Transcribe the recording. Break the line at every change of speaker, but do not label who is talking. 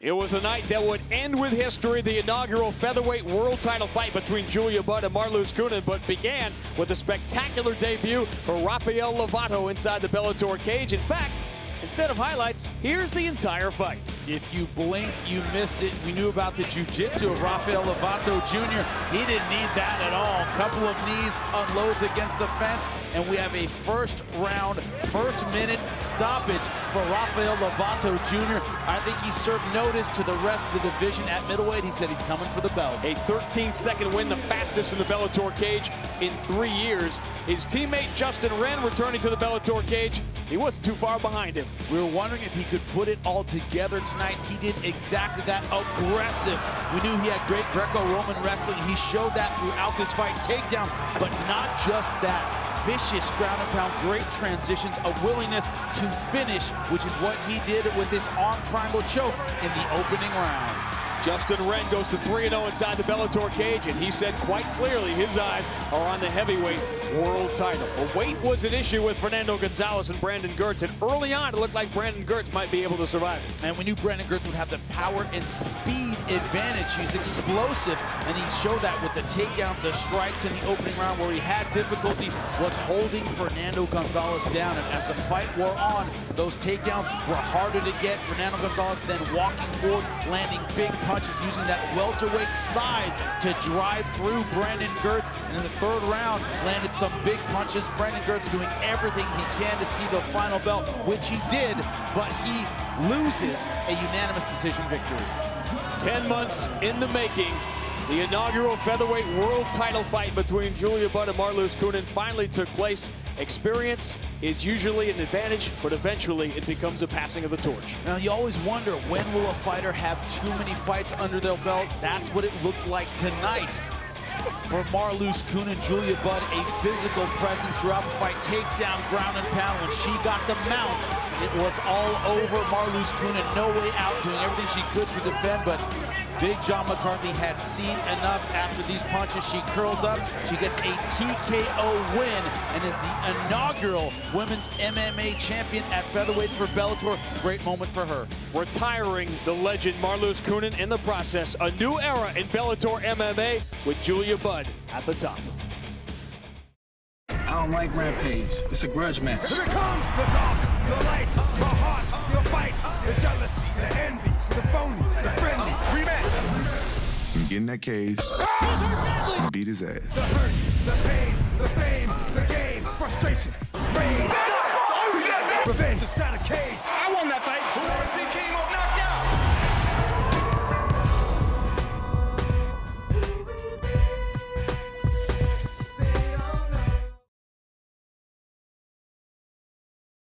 It was a night that would end with history, the inaugural featherweight world title fight between Julia Budd and Marloes Coenen, but began with a spectacular debut for RAFAEL LOVATO inside the Bellator cage. In fact, instead of highlights, here's the entire fight.
If you blinked, you missed it. We knew about the Jiu-Jitsu of RAFAEL LOVATO Jr. He didn't need that at all. Couple of knees, unloads against the fence, and we have a first round, first minute stoppage for RAFAEL LOVATO Jr. I think he served notice to the rest of the division at middleweight. He said he's coming for the belt.
A 13-second win, the fastest in the Bellator cage in 3 years. His teammate Justin REN returning to the Bellator cage. He wasn't too far behind him.
We were wondering if he could put it all together tonight. He did exactly that. Aggressive. We knew he had great Greco-Roman wrestling. He showed that throughout this fight. Takedown, but not just that. Vicious ground and pound, great transitions, a willingness to finish, which is what he did with this arm triangle choke in the opening round.
Justin REN goes to 3-0 inside the Bellator cage, and he said quite clearly his eyes are on the heavyweight world title. But weight was an issue with Fernando Gonzalez and Brandon Girtz, and early on it looked like Brandon Girtz might be able to survive it.
And we knew Brandon Girtz would have the power and speed advantage. He's explosive, and he showed that with the takedown, the strikes in the opening round. Where he had difficulty was holding Fernando Gonzalez down, and as the fight wore on, those takedowns were harder to get. Fernando Gonzalez then walking forward, landing big punches, using that welterweight size to drive through Brandon Girtz. And in the third round, landed some big punches. Brandon Girtz doing everything he can to see the final belt, which he did, but he loses a unanimous decision victory.
10 months in the making, the inaugural featherweight world title fight between Julia Budd and Marloes Coenen finally took place. Experience is usually an advantage, but eventually it becomes a passing of the torch.
Now, you always wonder, when will a fighter have too many fights under their belt? That's what it looked like tonight. For Marloes Coenen, Julia Budd, a physical presence throughout the fight. Takedown, ground and pound. When she got the mount, it was all over. Marloes Coenen, no way out, doing everything she could to defend, but Big John McCarthy had seen enough after these punches. She curls up, she gets a TKO win, and is the inaugural women's MMA champion at featherweight for Bellator. Great moment for her.
Retiring the legend Marloes Coenen in the process. A new era in Bellator MMA with Julia Budd at the top.
I don't like Rampage. It's a grudge match.
Here it comes, the dark, the light, the heart, the fight, the jealousy, the envy, the phony, the friendly, rematch.
Get in that cage and beat his ass.
The hurt, the pain, the fame, the game, frustration, rage, revenge inside a cage.